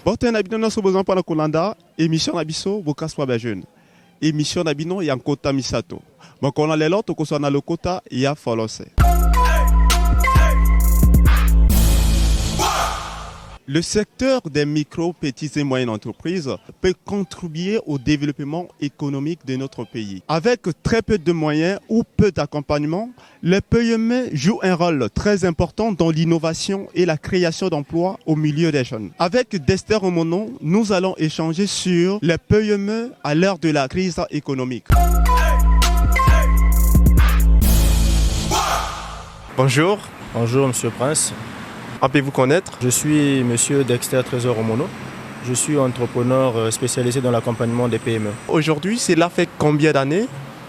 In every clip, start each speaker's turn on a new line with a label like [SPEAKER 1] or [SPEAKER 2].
[SPEAKER 1] Boten abino na so besoin para kolanda émission na biso bokaswa ba jeune. Émission na bino ya kota misato. Makona lelo to kosana lokota ya folose. Le secteur des micro, petites et moyennes entreprises peut contribuer au développement économique de notre pays. Avec très peu de moyens ou peu d'accompagnement, les PME jouent un rôle très important dans l'innovation et la création d'emplois au milieu des jeunes. Avec Dester Omono, nous allons échanger sur les PME à l'heure de la crise économique. Bonjour.
[SPEAKER 2] Bonjour Monsieur Prince.
[SPEAKER 1] Pouvez-vous connaître?
[SPEAKER 2] Je suis Monsieur Dexter Trésor Omono. Je suis entrepreneur spécialisé dans l'accompagnement des PME.
[SPEAKER 1] Aujourd'hui, cela fait combien d'années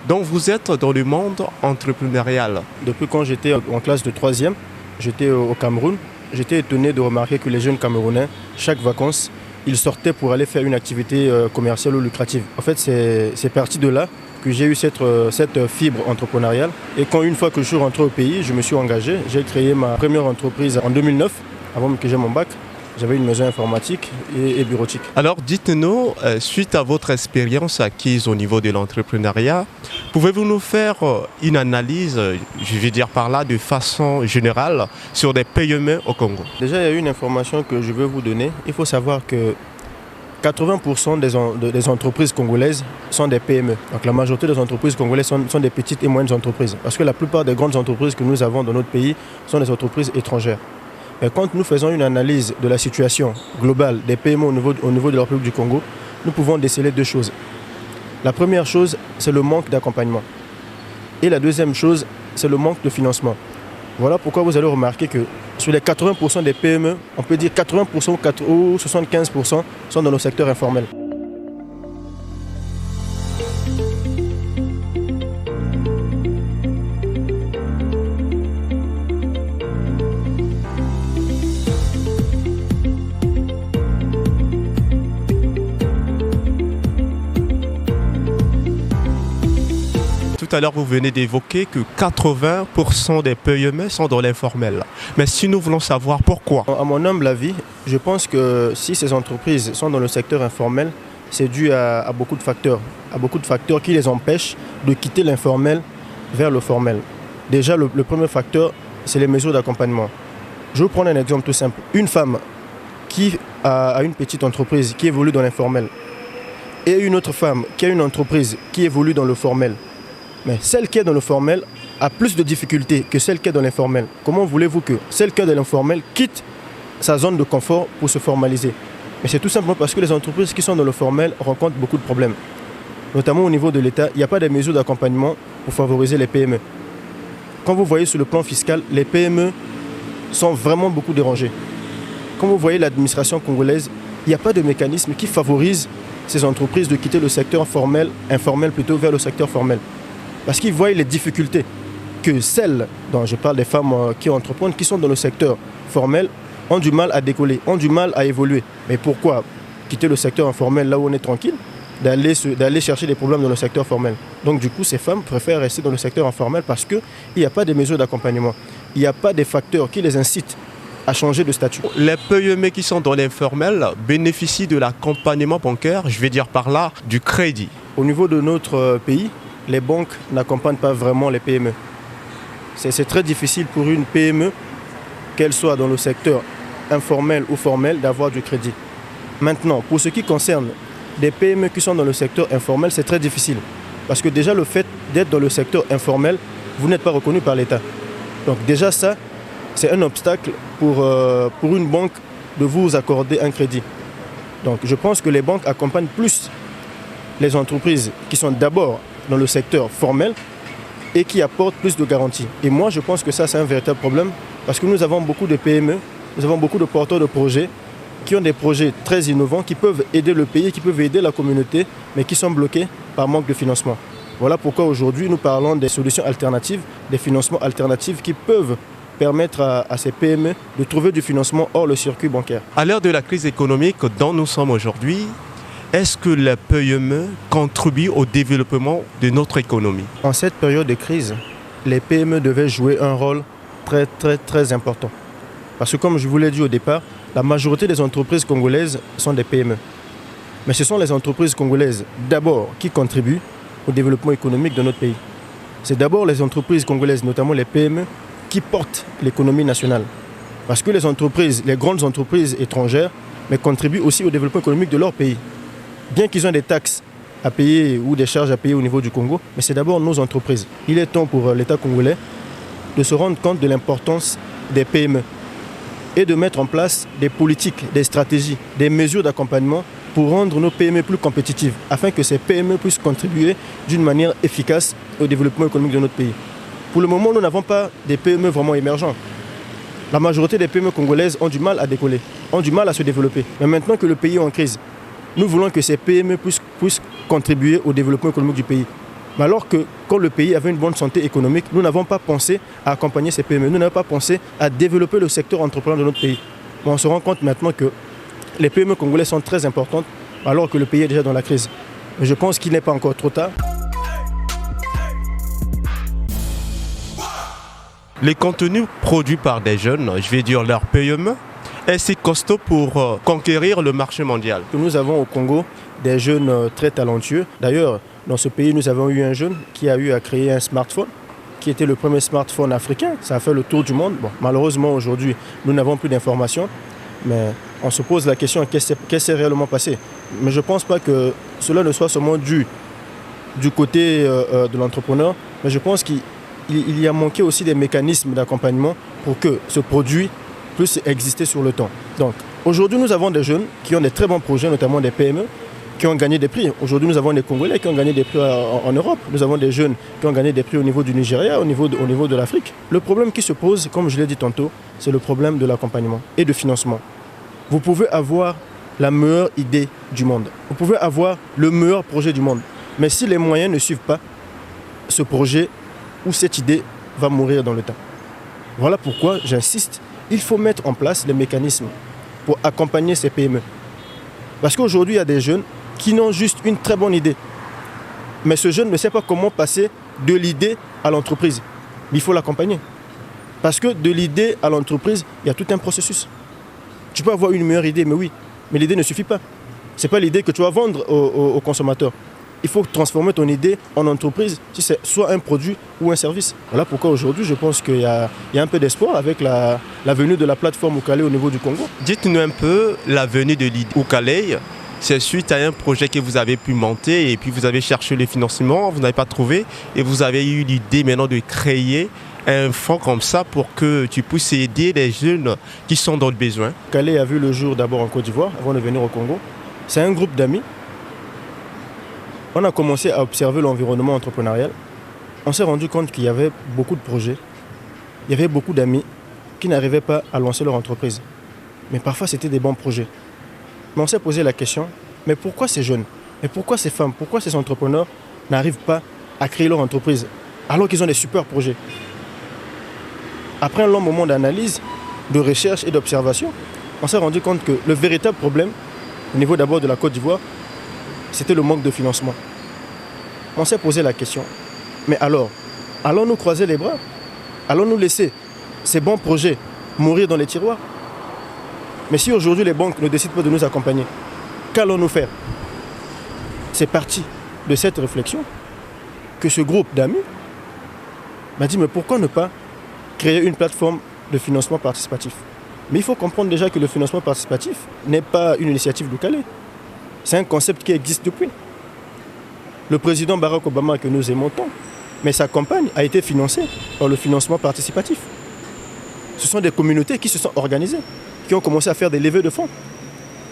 [SPEAKER 1] donc vous êtes dans le monde entrepreneurial?
[SPEAKER 2] Depuis quand j'étais en classe de 3e, j'étais au Cameroun. J'étais étonné de remarquer que les jeunes Camerounais, chaque vacances, ils sortaient pour aller faire une activité commerciale ou lucrative. En fait, c'est parti de là que j'ai eu cette fibre entrepreneuriale. Et une fois que je suis rentré au pays, je me suis engagé. J'ai créé ma première entreprise en 2009, avant que j'aie mon bac. J'avais une maison informatique et bureautique.
[SPEAKER 1] Alors dites-nous, suite à votre expérience acquise au niveau de l'entrepreneuriat, pouvez-vous nous faire une analyse, je vais dire par là, de façon générale, sur des PME au Congo?
[SPEAKER 2] Déjà, il y a une information que je veux vous donner. Il faut savoir que 80% des entreprises congolaises sont des PME. Donc la majorité des entreprises congolaises sont des petites et moyennes entreprises. Parce que la plupart des grandes entreprises que nous avons dans notre pays sont des entreprises étrangères. Et quand nous faisons une analyse de la situation globale des PME au niveau de la République du Congo, nous pouvons déceler deux choses. La première chose, c'est le manque d'accompagnement. Et la deuxième chose, c'est le manque de financement. Voilà pourquoi vous allez remarquer que sur les 80% des PME, on peut dire 80% ou 75% sont dans le secteur informel.
[SPEAKER 1] Tout à l'heure, vous venez d'évoquer que 80% des PME sont dans l'informel. Mais si nous voulons savoir pourquoi?
[SPEAKER 2] À mon humble avis, je pense que si ces entreprises sont dans le secteur informel, c'est dû à beaucoup de facteurs qui les empêchent de quitter l'informel vers le formel. Déjà, le premier facteur, c'est les mesures d'accompagnement. Je vais vous prendre un exemple tout simple. Une femme qui a une petite entreprise qui évolue dans l'informel et une autre femme qui a une entreprise qui évolue dans le formel. Mais celle qui est dans le formel a plus de difficultés que celle qui est dans l'informel. Comment voulez-vous que celle qui est dans l'informel quitte sa zone de confort pour se formaliser? Mais c'est tout simplement parce que les entreprises qui sont dans le formel rencontrent beaucoup de problèmes. Notamment au niveau de l'État, il n'y a pas de mesures d'accompagnement pour favoriser les PME. Quand vous voyez sur le plan fiscal, les PME sont vraiment beaucoup dérangées. Quand vous voyez l'administration congolaise, il n'y a pas de mécanisme qui favorise ces entreprises de quitter le secteur informel plutôt vers le secteur formel. Parce qu'ils voient les difficultés que celles, dont je parle des femmes qui entreprennent, qui sont dans le secteur formel, ont du mal à décoller, ont du mal à évoluer. Mais pourquoi quitter le secteur informel là où on est tranquille, d'aller chercher des problèmes dans le secteur formel? Donc du coup, ces femmes préfèrent rester dans le secteur informel parce qu'il n'y a pas de mesures d'accompagnement. Il n'y a pas des facteurs qui les incitent à changer de statut.
[SPEAKER 1] Les PME qui sont dans l'informel bénéficient de l'accompagnement bancaire, je vais dire par là, du crédit.
[SPEAKER 2] Au niveau de notre pays, les banques n'accompagnent pas vraiment les PME. C'est très difficile pour une PME, qu'elle soit dans le secteur informel ou formel, d'avoir du crédit. Maintenant, pour ce qui concerne des PME qui sont dans le secteur informel, c'est très difficile. Parce que déjà le fait d'être dans le secteur informel, vous n'êtes pas reconnu par l'État. Donc déjà ça, c'est un obstacle pour une banque de vous accorder un crédit. Donc je pense que les banques accompagnent plus les entreprises qui sont d'abord dans le secteur formel et qui apportent plus de garanties. Et moi, je pense que ça, c'est un véritable problème parce que nous avons beaucoup de PME, nous avons beaucoup de porteurs de projets qui ont des projets très innovants, qui peuvent aider le pays, qui peuvent aider la communauté, mais qui sont bloqués par manque de financement. Voilà pourquoi aujourd'hui, nous parlons des solutions alternatives, des financements alternatifs qui peuvent permettre à ces PME de trouver du financement hors le circuit bancaire.
[SPEAKER 1] À l'heure de la crise économique dont nous sommes aujourd'hui, est-ce que les PME contribuent au développement de notre économie?
[SPEAKER 2] En cette période de crise, les PME devaient jouer un rôle très important. Parce que comme je vous l'ai dit au départ, La majorité des entreprises congolaises sont des PME. Mais ce sont les entreprises congolaises d'abord qui contribuent au développement économique de notre pays. C'est d'abord les entreprises congolaises, notamment les PME, qui portent l'économie nationale. Parce que les entreprises, les grandes entreprises étrangères, mais contribuent aussi au développement économique de leur pays. Bien qu'ils ont des taxes à payer ou des charges à payer au niveau du Congo, mais c'est d'abord nos entreprises. Il est temps pour l'État congolais de se rendre compte de l'importance des PME et de mettre en place des politiques, des stratégies, des mesures d'accompagnement pour rendre nos PME plus compétitives, afin que ces PME puissent contribuer d'une manière efficace au développement économique de notre pays. Pour le moment, nous n'avons pas des PME vraiment émergents. La majorité des PME congolaises ont du mal à décoller, ont du mal à se développer. Mais maintenant que le pays est en crise, nous voulons que ces PME puissent contribuer au développement économique du pays. Mais alors que quand le pays avait une bonne santé économique, nous n'avons pas pensé à accompagner ces PME, nous n'avons pas pensé à développer le secteur entrepreneur de notre pays. Mais on se rend compte maintenant que les PME congolais sont très importantes alors que le pays est déjà dans la crise. Mais je pense qu'il n'est pas encore trop tard.
[SPEAKER 1] Les contenus produits par des jeunes, je vais dire leur PME, est si costaud pour conquérir le marché mondial.
[SPEAKER 2] Nous avons au Congo des jeunes très talentueux. D'ailleurs, dans ce pays, nous avons eu un jeune qui a eu à créer un smartphone, qui était le premier smartphone africain. Ça a fait le tour du monde. Bon, malheureusement, aujourd'hui, nous n'avons plus d'informations. Mais on se pose la question, qu'est-ce qui s'est réellement passé? Mais je ne pense pas que cela ne soit seulement dû du côté de l'entrepreneur, mais je pense qu'il y a manqué aussi des mécanismes d'accompagnement pour que ce produit puisse exister sur le temps. Donc, aujourd'hui, nous avons des jeunes qui ont des très bons projets, notamment des PME, qui ont gagné des prix. Aujourd'hui, nous avons des Congolais qui ont gagné des prix en Europe. Nous avons des jeunes qui ont gagné des prix au niveau du Nigeria, au niveau de l'Afrique. Le problème qui se pose, comme je l'ai dit tantôt, c'est le problème de l'accompagnement et du financement. Vous pouvez avoir la meilleure idée du monde. Vous pouvez avoir le meilleur projet du monde. Mais si les moyens ne suivent pas, ce projet ou cette idée va mourir dans le temps. Voilà pourquoi j'insiste, il faut mettre en place les mécanismes pour accompagner ces PME. Parce qu'aujourd'hui, il y a des jeunes qui n'ont juste une très bonne idée. Mais ce jeune ne sait pas comment passer de l'idée à l'entreprise. Il faut l'accompagner. Parce que de l'idée à l'entreprise, il y a tout un processus. Tu peux avoir une meilleure idée, mais oui, mais l'idée ne suffit pas. Ce n'est pas l'idée que tu vas vendre aux consommateurs. Il faut transformer ton idée en entreprise, si c'est soit un produit ou un service. Voilà pourquoi aujourd'hui, je pense qu'il y a un peu d'espoir avec la venue de la plateforme Oukalé au niveau du Congo.
[SPEAKER 1] Dites-nous un peu, la venue de Oukalé, c'est suite à un projet que vous avez pu monter et puis vous avez cherché le financement, vous n'avez pas trouvé et vous avez eu l'idée maintenant de créer un fonds comme ça pour que tu puisses aider les jeunes qui sont dans le besoin.
[SPEAKER 2] Oukalé a vu le jour d'abord en Côte d'Ivoire avant de venir au Congo. C'est un groupe d'amis. On a commencé à observer l'environnement entrepreneurial. On s'est rendu compte qu'il y avait beaucoup de projets. Il y avait beaucoup d'amis qui n'arrivaient pas à lancer leur entreprise. Mais parfois, c'était des bons projets. Mais on s'est posé la question, mais pourquoi ces jeunes, mais pourquoi ces femmes, pourquoi ces entrepreneurs n'arrivent pas à créer leur entreprise alors qu'ils ont des super projets? Après un long moment d'analyse, de recherche et d'observation, on s'est rendu compte que le véritable problème, au niveau d'abord de la Côte d'Ivoire, c'était le manque de financement. On s'est posé la question, mais alors, allons-nous croiser les bras? Allons-nous laisser ces bons projets mourir dans les tiroirs? Mais si aujourd'hui les banques ne décident pas de nous accompagner, qu'allons-nous faire? C'est parti de cette réflexion que ce groupe d'amis m'a dit, mais pourquoi ne pas créer une plateforme de financement participatif? Mais il faut comprendre déjà que le financement participatif n'est pas une initiative d'Oukalé. C'est un concept qui existe depuis. Le président Barack Obama, que nous aimons tant, mais sa campagne a été financée par le financement participatif. Ce sont des communautés qui se sont organisées, qui ont commencé à faire des levées de fonds,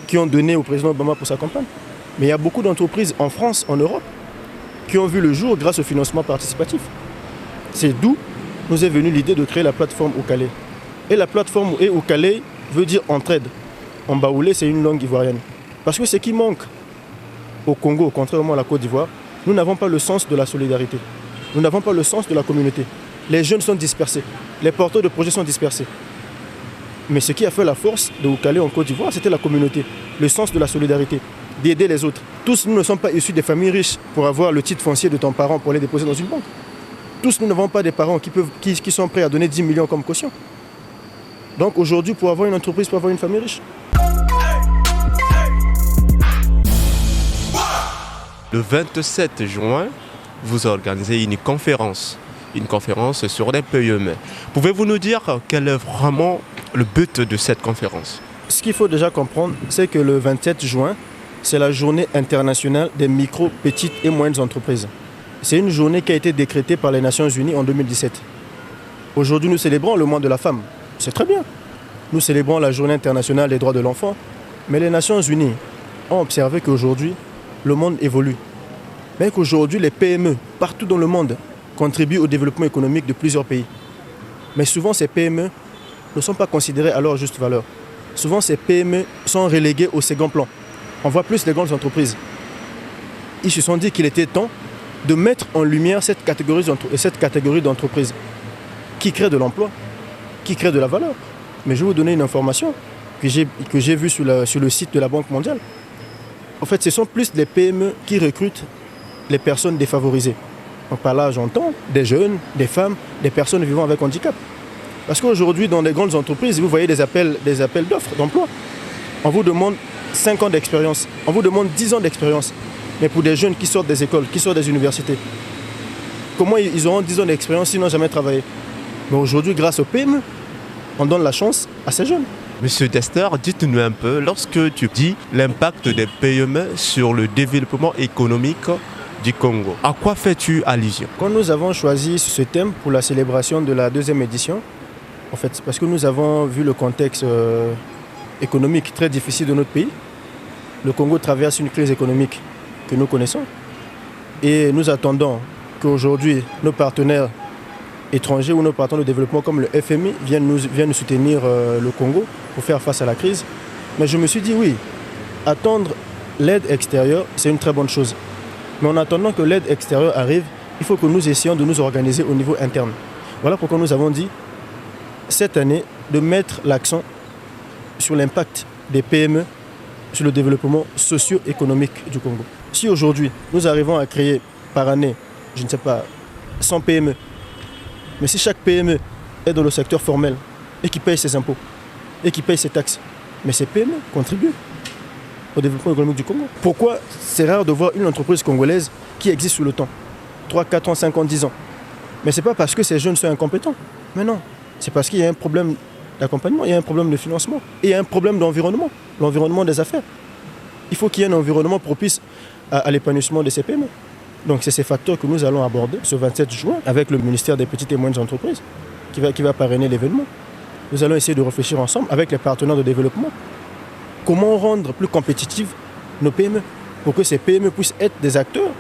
[SPEAKER 2] qui ont donné au président Obama pour sa campagne. Mais il y a beaucoup d'entreprises en France, en Europe, qui ont vu le jour grâce au financement participatif. C'est d'où nous est venue l'idée de créer la plateforme Oukalé. Et la plateforme Oukalé veut dire entraide. En baoulé, c'est une langue ivoirienne. Parce que ce qui manque au Congo, contrairement à la Côte d'Ivoire, nous n'avons pas le sens de la solidarité. Nous n'avons pas le sens de la communauté. Les jeunes sont dispersés. Les porteurs de projets sont dispersés. Mais ce qui a fait la force de Oukalé en Côte d'Ivoire, c'était la communauté, le sens de la solidarité, d'aider les autres. Tous nous ne sommes pas issus des familles riches pour avoir le titre foncier de ton parent pour les déposer dans une banque. Tous nous n'avons pas des parents qui sont prêts à donner 10 millions comme caution. Donc aujourd'hui, pour avoir une entreprise, pour avoir une famille riche.
[SPEAKER 1] Le 27 juin, vous organisez une conférence sur les PME. Pouvez-vous nous dire quel est vraiment le but de cette conférence?
[SPEAKER 2] Ce qu'il faut déjà comprendre, c'est que le 27 juin, c'est la journée internationale des micro, petites et moyennes entreprises. C'est une journée qui a été décrétée par les Nations Unies en 2017. Aujourd'hui, nous célébrons le mois de la femme. C'est très bien. Nous célébrons la journée internationale des droits de l'enfant. Mais les Nations Unies ont observé qu'aujourd'hui, le monde évolue. Mais qu'aujourd'hui, les PME, partout dans le monde, contribuent au développement économique de plusieurs pays. Mais souvent, ces PME ne sont pas considérées à leur juste valeur. Souvent, ces PME sont reléguées au second plan. On voit plus les grandes entreprises. Ils se sont dit qu'il était temps de mettre en lumière cette catégorie d'entreprises qui créent de l'emploi, qui créent de la valeur. Mais je vais vous donner une information que j'ai vue sur le site de la Banque mondiale. En fait, ce sont plus les PME qui recrutent les personnes défavorisées. Donc par là, j'entends des jeunes, des femmes, des personnes vivant avec handicap. Parce qu'aujourd'hui, dans les grandes entreprises, vous voyez des appels d'offres d'emploi. On vous demande 5 ans d'expérience, on vous demande 10 ans d'expérience. Mais pour des jeunes qui sortent des écoles, qui sortent des universités, comment ils auront 10 ans d'expérience s'ils n'ont jamais travaillé? Mais aujourd'hui, grâce aux PME, on donne la chance à ces jeunes.
[SPEAKER 1] Monsieur Dester, dites-nous un peu, lorsque tu dis l'impact des PME sur le développement économique du Congo, à quoi fais-tu allusion?
[SPEAKER 2] Quand nous avons choisi ce thème pour la célébration de la 2e édition, en fait, c'est parce que nous avons vu le contexte économique très difficile de notre pays. Le Congo traverse une crise économique que nous connaissons. Et nous attendons qu'aujourd'hui, nos partenaires étrangers ou nos partenaires de développement comme le FMI viennent nous soutenir le Congo pour faire face à la crise. Mais je me suis dit oui, attendre l'aide extérieure, c'est une très bonne chose. Mais en attendant que l'aide extérieure arrive, il faut que nous essayons de nous organiser au niveau interne. Voilà pourquoi nous avons dit cette année de mettre l'accent sur l'impact des PME sur le développement socio-économique du Congo. Si aujourd'hui, nous arrivons à créer par année, je ne sais pas, 100 PME, mais si chaque PME est dans le secteur formel et qui paye ses impôts et qui paye ses taxes, mais ces PME contribuent au développement économique du Congo. Pourquoi c'est rare de voir une entreprise congolaise qui existe sous le temps, 3, 4 ans, 5 ans, 10 ans? Mais ce n'est pas parce que ces jeunes sont incompétents, mais non, c'est parce qu'il y a un problème d'accompagnement, il y a un problème de financement et il y a un problème d'environnement, l'environnement des affaires. Il faut qu'il y ait un environnement propice à l'épanouissement de ces PME. Donc c'est ces facteurs que nous allons aborder ce 27 juin avec le ministère des Petites et Moyennes Entreprises qui va parrainer l'événement. Nous allons essayer de réfléchir ensemble avec les partenaires de développement comment rendre plus compétitives nos PME pour que ces PME puissent être des acteurs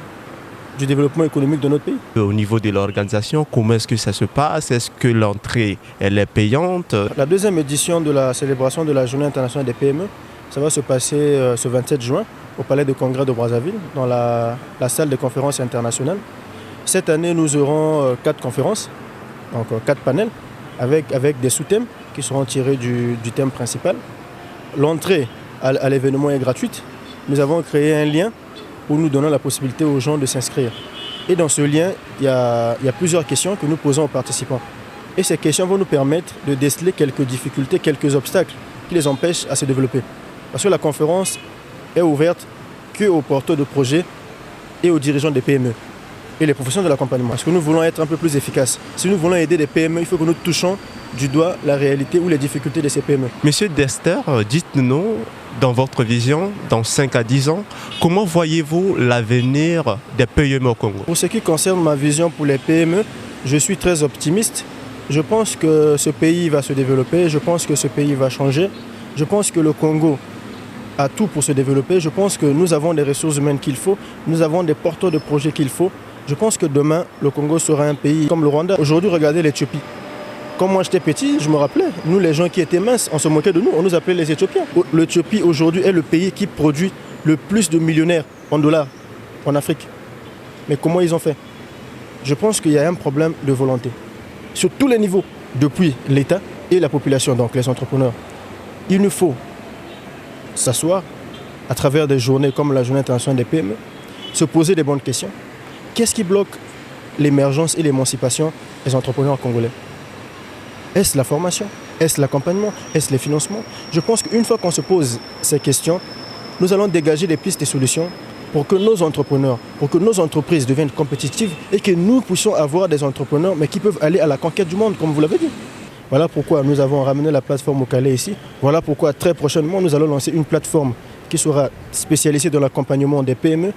[SPEAKER 2] du développement économique de notre pays.
[SPEAKER 1] Au niveau de l'organisation, comment est-ce que ça se passe? Est-ce que l'entrée elle est payante?
[SPEAKER 2] La 2e édition de la célébration de la Journée internationale des PME, ça va se passer ce 27 juin au Palais de Congrès de Brazzaville, dans la salle de conférences internationales. Cette année, nous aurons 4 conférences, donc 4 panels, avec des sous-thèmes qui seront tirés du thème principal. L'entrée à l'événement est gratuite. Nous avons créé un lien où nous donnons la possibilité aux gens de s'inscrire. Et dans ce lien, il y a plusieurs questions que nous posons aux participants. Et ces questions vont nous permettre de déceler quelques difficultés, quelques obstacles qui les empêchent à se développer. Parce que la conférence est ouverte qu'aux porteurs de projets et aux dirigeants des PME et les professionnels de l'accompagnement. Parce que nous voulons être un peu plus efficaces. Si nous voulons aider les PME, il faut que nous touchions du doigt la réalité ou les difficultés de ces PME.
[SPEAKER 1] Monsieur Dester, dites-nous, dans votre vision, dans 5 à 10 ans, comment voyez-vous l'avenir des PME au Congo?
[SPEAKER 2] Pour ce qui concerne ma vision pour les PME, je suis très optimiste. Je pense que ce pays va se développer, je pense que ce pays va changer. Je pense que le Congo a tout pour se développer. Je pense que nous avons les ressources humaines qu'il faut, nous avons des porteurs de projets qu'il faut. Je pense que demain, le Congo sera un pays comme le Rwanda. Aujourd'hui, regardez l'Éthiopie. Quand moi j'étais petit, je me rappelais, nous les gens qui étaient minces, on se moquait de nous, on nous appelait les Éthiopiens. L'Éthiopie aujourd'hui est le pays qui produit le plus de millionnaires en dollars en Afrique. Mais comment ils ont fait? Je pense qu'il y a un problème de volonté. Sur tous les niveaux, depuis l'État et la population, donc les entrepreneurs. Il nous faut s'asseoir à travers des journées comme la Journée internationale des PME, se poser des bonnes questions. Qu'est-ce qui bloque l'émergence et l'émancipation des entrepreneurs congolais? Est-ce la formation? Est-ce l'accompagnement? Est-ce les financements? Je pense qu'une fois qu'on se pose ces questions, nous allons dégager des pistes et solutions pour que nos entrepreneurs, pour que nos entreprises deviennent compétitives et que nous puissions avoir des entrepreneurs mais qui peuvent aller à la conquête du monde, comme vous l'avez dit. Voilà pourquoi nous avons ramené la plateforme au Calais ici. Voilà pourquoi très prochainement, nous allons lancer une plateforme qui sera spécialisée dans l'accompagnement des PME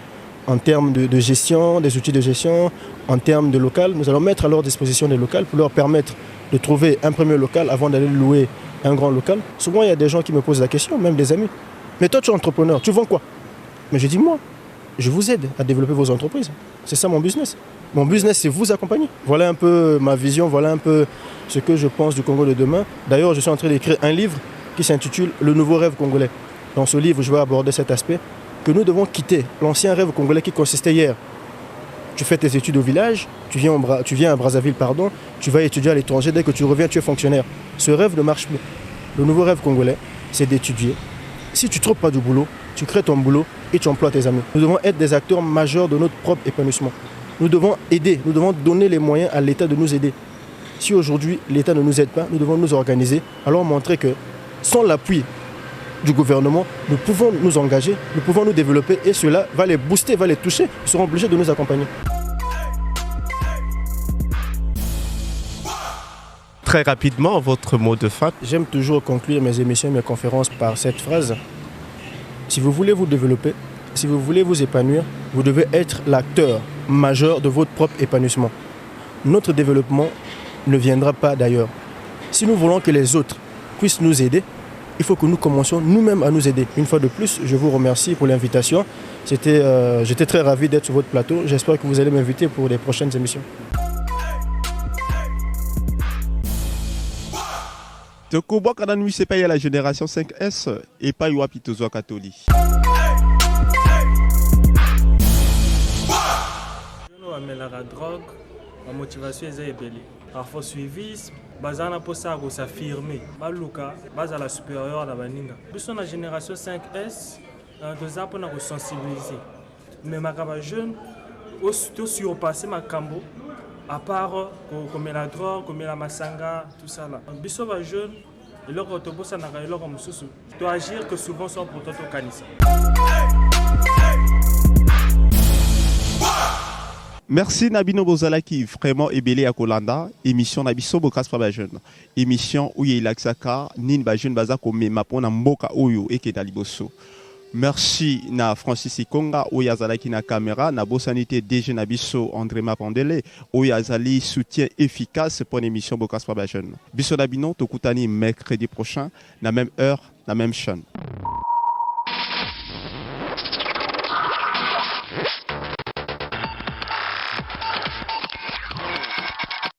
[SPEAKER 2] en termes de gestion, des outils de gestion, en termes de local. Nous allons mettre à leur disposition des locales pour leur permettre de trouver un premier local avant d'aller louer un grand local. Souvent, il y a des gens qui me posent la question, même des amis. Mais toi, tu es entrepreneur, tu vends quoi? Mais je dis, moi, je vous aide à développer vos entreprises. C'est ça mon business. Mon business, c'est vous accompagner. Voilà un peu ma vision, voilà un peu ce que je pense du Congo de demain. D'ailleurs, je suis en train d'écrire un livre qui s'intitule « Le nouveau rêve congolais ». Dans ce livre, je vais aborder cet aspect que nous devons quitter l'ancien rêve congolais qui consistait hier. Tu fais tes études au village, tu viens à Brazzaville, tu vas étudier à l'étranger, dès que tu reviens, tu es fonctionnaire. Ce rêve ne marche plus. Le nouveau rêve congolais, c'est d'étudier. Si tu ne trouves pas de boulot, tu crées ton boulot et tu emploies tes amis. Nous devons être des acteurs majeurs de notre propre épanouissement. Nous devons aider, nous devons donner les moyens à l'État de nous aider. Si aujourd'hui l'État ne nous aide pas, nous devons nous organiser, alors montrer que sans l'appui du gouvernement, nous pouvons nous engager, nous pouvons nous développer et cela va les booster, va les toucher, ils seront obligés de nous accompagner.
[SPEAKER 3] Très rapidement, votre mot de fin.
[SPEAKER 2] J'aime toujours conclure mes émissions, mes conférences par cette phrase. Si vous voulez vous développer, si vous voulez vous épanouir, vous devez être l'acteur majeur de votre propre épanouissement. Notre développement ne viendra pas d'ailleurs. Si nous voulons que les autres puissent nous aider, il faut que nous commencions nous-mêmes à nous aider. Une fois de plus, je vous remercie pour l'invitation. J'étais très ravi d'être sur votre plateau. J'espère que vous allez m'inviter pour les prochaines émissions.
[SPEAKER 1] Tokobo Kananui c'est pas la génération 5S et pas Yoapi Tozo Katoli.
[SPEAKER 4] La drogue, la motivation est belle. Parfois suivi, bazana pour ça s'affirmer. Baluka, base à la supérieure à la baninga. Plus on la génération 5S, deux ans pour nous sensibiliser. Mais ma jeune, aussi surpasser ma cambo, à part comme la drogue, comme la masanga, tout ça là. Biso va jeune, et leur autobus ça n'a pas leur comme sous. Doit agir que souvent sont pour toi au canissa.
[SPEAKER 1] Merci Nabino Bozala qui vraiment ébélé à Kolanda. Émission Nabiso Bokas Paba Jeune. Émission où il y a l'axaka, nin ba jeune bazako me mapona mboka oyo eke daliboso. Merci na Francis Ikonga où yazala ki na caméra, na bosanité DG Nabiso André Mapandele où yazali soutien efficace pour l'émission Bokas Paba Jeune. Biso Nabino tokutani mercredi prochain, na même heure, na même chaîne.